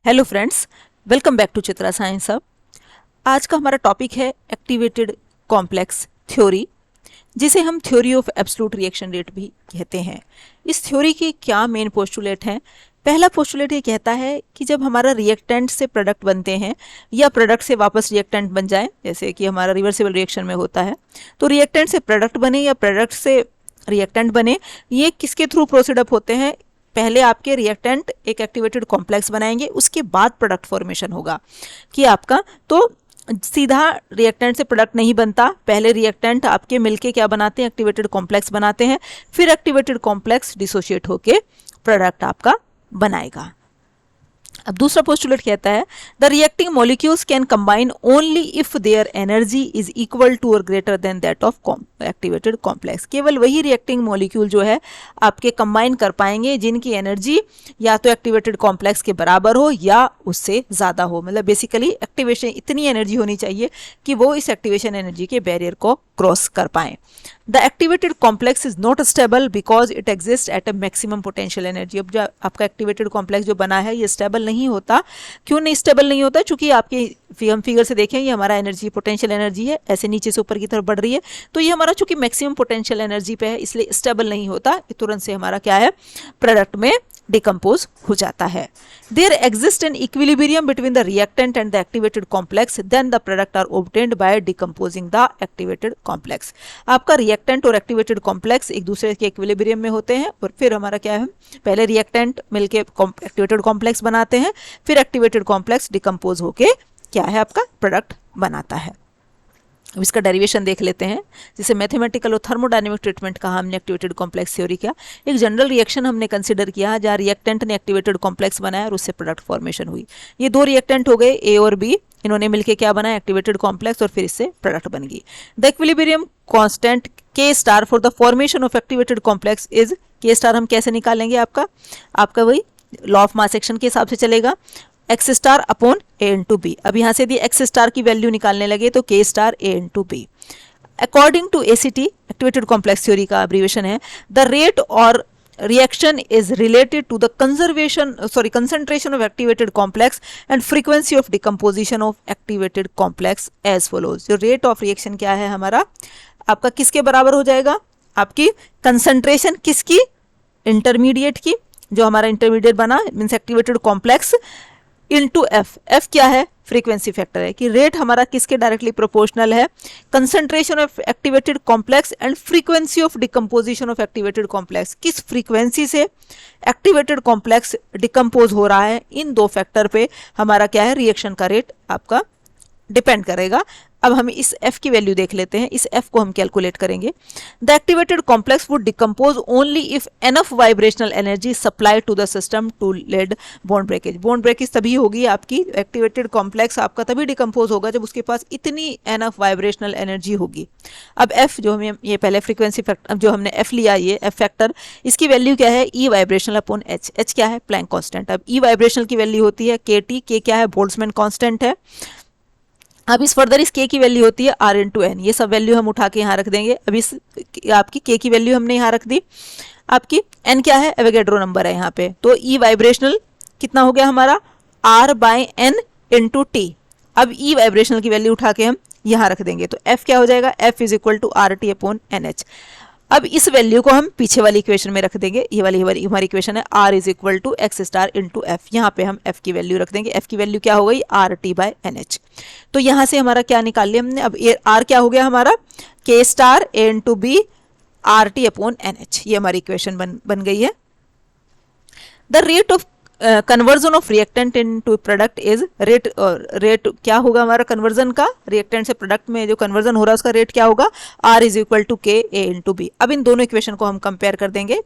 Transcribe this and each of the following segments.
Hello friends, welcome back to Chitra science hub. आज का हमारा टॉपिक है एक्टिवेटेड कॉम्प्लेक्स थ्योरी, जिसे हम theory of absolute reaction rate भी कहते हैं। इस थ्योरी के क्या मेन पोस्टुलेट हैं? पहला पोस्टुलेट ये कहता है कि जब हमारा रिएक्टेंट से प्रोडक्ट बनते हैं या प्रोडक्ट से वापस रिएक्टेंट बन जाए, जैसे कि हमारा रिवर्सिबल रिएक्शन में होता है, तो रिएक्टेंट से प्रोडक्ट बने या प्रोडक्ट से रिएक्टेंट बने, ये किसके थ्रू प्रोसीड अप होते हैं? पहले आपके रिएक्टेंट एक एक्टिवेटेड कॉम्प्लेक्स बनाएंगे, उसके बाद प्रोडक्ट फॉर्मेशन होगा कि आपका तो सीधा रिएक्टेंट से प्रोडक्ट नहीं बनता। पहले रिएक्टेंट आपके मिलके क्या बनाते हैं? एक्टिवेटेड कॉम्प्लेक्स बनाते हैं, फिर एक्टिवेटेड कॉम्प्लेक्स डिसोशिएट होके प्रोडक्ट आपका बनाएगा। अब दूसरा पोस्टुलेट कहता है the reacting molecules can combine only if their energy is equal to और greater than that of activated complex. केवल वही रिएक्टिंग मॉलिक्यूल जो है आपके कंबाइन कर पाएंगे जिनकी एनर्जी या तो एक्टिवेटेड कॉम्प्लेक्स के बराबर हो या उससे ज़्यादा हो। मतलब बेसिकली एक्टिवेशन इतनी एनर्जी होनी चाहिए कि वो इस एक्टिवेशन एनर्जी के बैरियर को क्रॉस कर पाएँ। The activated complex is not stable because it exist at a maximum potential energy. अब जो आपका एक्टिवेटेड कॉम्प्लेक्स जो बना है ये स्टेबल नहीं होता। क्यों नहीं स्टेबल नहीं होता? चूंकि आपके हम फिगर से देखें, ये हमारा एनर्जी पोटेंशियल एनर्जी है, ऐसे नीचे से ऊपर की तरफ बढ़ रही है, तो ये हमारा चूंकि मैक्सिमम पोटेंशियल एनर्जी पे है इसलिए स्टेबल नहीं होता। तुरंत से हमारा क्या है? प्रोडक्ट में डिकम्पोज हो जाता है। There exist an equilibrium between the reactant and the activated complex, then the product are obtained by decomposing the activated complex. आपका रिएक्टेंट और एक्टिवेटेड कॉम्प्लेक्स एक दूसरे के इक्विलिब्रियम में होते हैं और फिर हमारा क्या है? पहले रिएक्टेंट मिलके एक्टिवेटेड कॉम्प्लेक्स बनाते हैं, फिर एक्टिवेटेड कॉम्प्लेक्स डिकम्पोज होके क्या है? आपका प्रोडक्ट बनाता है। अब इसका डेरिवेशन देख लेते हैं, जिसे मैथमेटिकल और थर्मोडायनेमिक ट्रीटमेंट कहा हमने एक्टिवेटेड कॉम्प्लेक्स थ्योरी का। एक जनरल रिएक्शन हमने कंसिडर किया जहाँ रिएक्टेंट ने एक्टिवेटेड कॉम्प्लेक्स बनाया और उससे प्रोडक्ट फॉर्मेशन हुई। ये दो रिएक्टेंट हो गए, ए और बी, इन्होंने मिलकर क्या बनाया? एक्टिवेटेड कॉम्प्लेक्स, और फिर इससे प्रोडक्ट बन गई। द इक्विलिब्रियम कांस्टेंट के star for the formation of activated complex is, के स्टार हम कैसे निकालेंगे? आपका वही लॉ ऑफ मास एक्शन के हिसाब से चलेगा, एक्स स्टार अपॉन ए इंटू बी। अब यहाँ से यदि एक्स स्टार की वैल्यू निकालने लगे तो K star A into B. According to ACT, activated complex theory का अब्रीविएशन है, द रेट और reaction is related to the concentration of activated complex and frequency of decomposition of activated complex as follows। जो rate of reaction क्या है हमारा? आपका किसके बराबर हो जाएगा? आपकी concentration किसकी? इंटरमीडिएट की, जो हमारा इंटरमीडिएट बना means activated complex, into F. F क्या है? फ्रीक्वेंसी फैक्टर है कि रेट हमारा किसके डायरेक्टली प्रोपोर्शनल है? Concentration of activated complex and frequency of decomposition of activated complex. किस फ्रीक्वेंसी से एक्टिवेटेड कॉम्प्लेक्स डिकम्पोज हो रहा है, इन दो फैक्टर पे हमारा क्या है? रिएक्शन का रेट आपका डिपेंड करेगा। अब हम इस f की वैल्यू देख लेते हैं, इस f को हम कैलकुलेट करेंगे। The activated complex would decompose only if enough vibrational energy supplied to the system to led bond breakage. Bond breakage तभी होगी आपकी, एक्टिवेटेड कॉम्प्लेक्स आपका तभी डिकम्पोज होगा जब उसके पास इतनी एनफ वाइब्रेशनल एनर्जी होगी। अब f जो हमें ये पहले फ्रीक्वेंसी फैक्टर, अब जो हमने f लिया, ये f फैक्टर, इसकी वैल्यू क्या है? E vibrational upon h। h क्या है? Planck constant. अब ई वाइब्रेशनल की वैल्यू होती है kt, k क्या है? बोल्ट्जमैन कॉन्स्टेंट है। अब इस फर्दर इस k की वैल्यू होती है r इंटू एन। ये सब वैल्यू हम उठा के यहाँ रख देंगे। अब इस आपकी k की वैल्यू हमने यहाँ रख दी। आपकी n क्या है? एवोगैड्रो नंबर है यहाँ पे, तो ई वाइब्रेशनल कितना हो गया हमारा? r by n into T. अब ई वाइब्रेशनल की वैल्यू उठा के हम यहाँ रख देंगे, तो f क्या हो जाएगा? f is equal to R T upon N H. अब इस वैल्यू को हम पीछे वाली इक्वेशन में रख देंगे, ये वाली हमारी इक्वेशन है r is equal to x star into F. यहाँ पे हम f की वैल्यू रख देंगे, f की वैल्यू क्या हो गई? R T by N H. तो यहाँ से हमारा क्या निकाल लिया हमने? अब r क्या हो गया हमारा? k star A into B R T upon N H. ये हमारी इक्वेशन बन गई है। The rate of conversion of reactant into product is, rate क्या होगा हमारा कन्वर्जन का? रिएक्टेंट से प्रोडक्ट में जो कन्वर्जन हो रहा है उसका रेट क्या होगा? r इज इक्वल टू के ए इंटू बी। अब इन दोनों इक्वेशन को हम कंपेयर कर देंगे।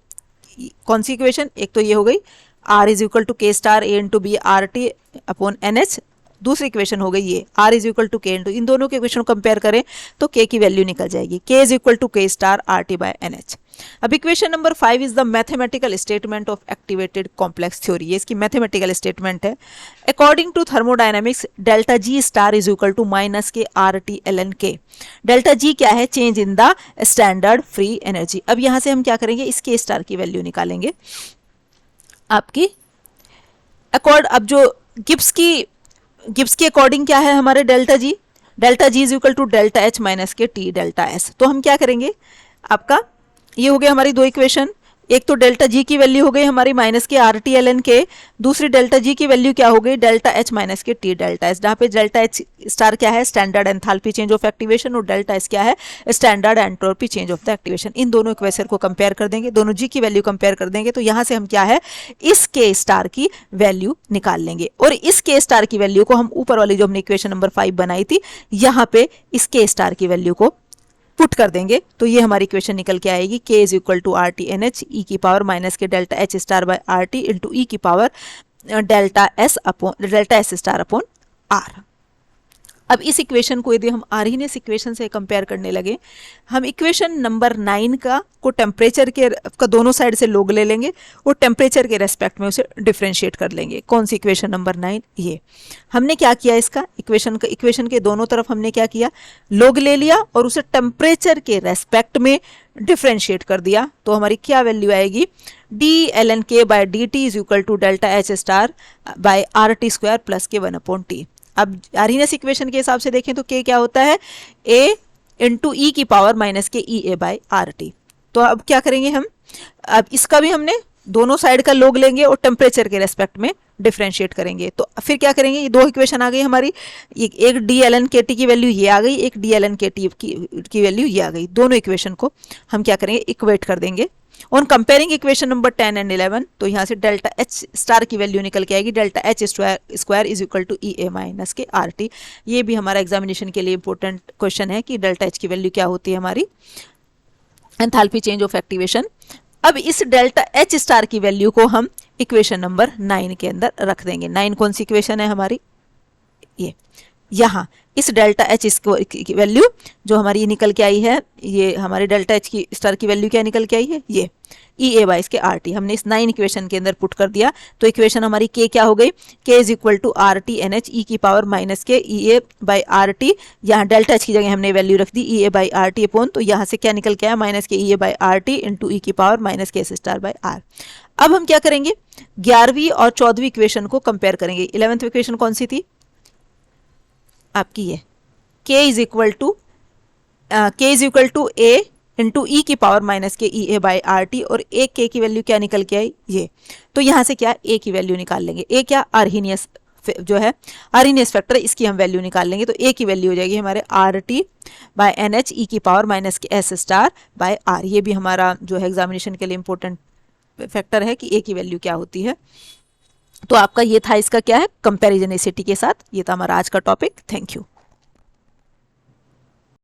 कौन सी इक्वेशन? एक तो ये हो गई r is equal to K star A into B R T upon N H, दूसरी इक्वेशन हो गई ये r is equal to K into, इन दोनों के इक्वेशन को कंपेयर करें तो k की वैल्यू निकल जाएगी, k is equal to K star R T by N H. अब equation number 5 is the mathematical statement of activated complex theory. ये इसकी मैथमेटिकल स्टेटमेंट है। According to thermodynamics, delta G star is equal to minus K R T L N K. Delta G क्या है? Change in the standard free energy. अब यहाँ से हम क्या करेंगे? इस के स्टार की वैल्यू निकालेंगे आपकी अब जो गिब्स के अकॉर्डिंग क्या है हमारे delta G is equal to delta H minus K T delta S. तो हम क्या करेंगे, आपका ये हो गया हमारी दो इक्वेशन, एक तो डेल्टा जी की वैल्यू हो गई हमारी minus K R T L N के, दूसरी डेल्टा जी की वैल्यू क्या हो गई delta H minus K T delta S, जहाँ पे डेल्टा एच स्टार क्या है standard enthalpy change of activation और डेल्टा एस क्या है standard entropy change of the activation. इन दोनों इक्वेशन को कंपेयर कर देंगे, दोनों जी की वैल्यू कंपेयर कर देंगे, तो यहाँ से हम क्या है इस के स्टार की वैल्यू निकाल लेंगे और इस के स्टार की वैल्यू को हम ऊपर वाली जो हमने इक्वेशन नंबर 5 बनाई थी यहाँ पे इस के स्टार की वैल्यू को पुट कर देंगे, तो ये हमारी इक्वेशन निकल के आएगी k is equal to R T N H E की power minus K delta H star by R T into E की power delta S star upon R. अब इस इक्वेशन को यदि हम आर्हीनियस इक्वेशन से कंपेयर करने लगे, हम इक्वेशन नंबर 9 को टेम्परेचर के का दोनों साइड से लोग ले लेंगे और टेम्परेचर के रेस्पेक्ट में उसे डिफरेंशिएट कर लेंगे। कौन सी इक्वेशन नंबर 9, ये हमने क्या किया इसका इक्वेशन के दोनों तरफ हमने क्या किया लोग ले लिया और उसे टेम्परेचर के रेस्पेक्ट में डिफरेंशिएट कर दिया। तो हमारी क्या वैल्यू आएगी D L N K by D T is equal to delta H star by R T square plus K 1/t। अब आर्हीनियस इक्वेशन के हिसाब से देखें तो k क्या होता है a इंटू ई की power minus K E A by R T. तो अब क्या करेंगे हम, अब इसका भी हमने दोनों साइड का लोग लेंगे और टेम्परेचर के रेस्पेक्ट में डिफरेंशिएट करेंगे। तो फिर क्या करेंगे, ये दो इक्वेशन आ गई हमारी, एक डी एल एन के टी की वैल्यू ये आ गई, एक डी एल एन के टी की वैल्यू ये आ गई। दोनों इक्वेशन को हम क्या करेंगे इक्वेट कर देंगे। On comparing equation number 10 and 11, तो यहाँ से डेल्टा एच स्टार की वैल्यू निकल के आएगी delta H square is equal to E A minus K R T. ये भी हमारा एग्जामिनेशन के लिए इंपॉर्टेंट क्वेश्चन है कि डेल्टा एच की वैल्यू क्या होती है हमारी एंथैल्पी चेंज ऑफ एक्टिवेशन। अब इस डेल्टा एच स्टार की वैल्यू को हम इक्वेशन नंबर 9 के अंदर रख देंगे। 9 कौन सी इक्वेशन है हमारी, ये यहाँ इस डेल्टा एच की वैल्यू जो हमारी निकल के आई है, ये हमारी डेल्टा एच की स्टार की वैल्यू क्या निकल के आई है ये ई ए बाई के आर टी, हमने इस 9 इक्वेशन के अंदर पुट कर दिया। तो इक्वेशन हमारी के क्या हो गई K is equal to R T N H E की power minus K E A by R T, यहाँ डेल्टा एच की जगह हमने वैल्यू रख दी E A by R T upon, तो यहाँ से क्या निकल के आया minus K E A by R T into E की power minus K S star by R. अब हम क्या करेंगे 11वीं और 14वीं इक्वेशन को कंपेयर करेंगे। 11th इक्वेशन कौन सी थी आपकी, ये k is equal to a into E की power minus K E A by R T, और एक k की वैल्यू क्या निकल के आई ये, तो यहाँ से क्या a की वैल्यू निकाल लेंगे। a क्या आर्हीनियस जो है आर्हीनियस फैक्टर, इसकी हम वैल्यू निकाल लेंगे। तो a की वैल्यू हो जाएगी हमारे R T by N H E की power minus K S star by R. ये भी हमारा जो है एग्जामिनेशन के लिए इंपॉर्टेंट फैक्टर है कि a की वैल्यू क्या होती है। तो आपका ये था इसका क्या है कंपेरिजनिसिटी के साथ। ये था हमारा आज का टॉपिक। Thank you.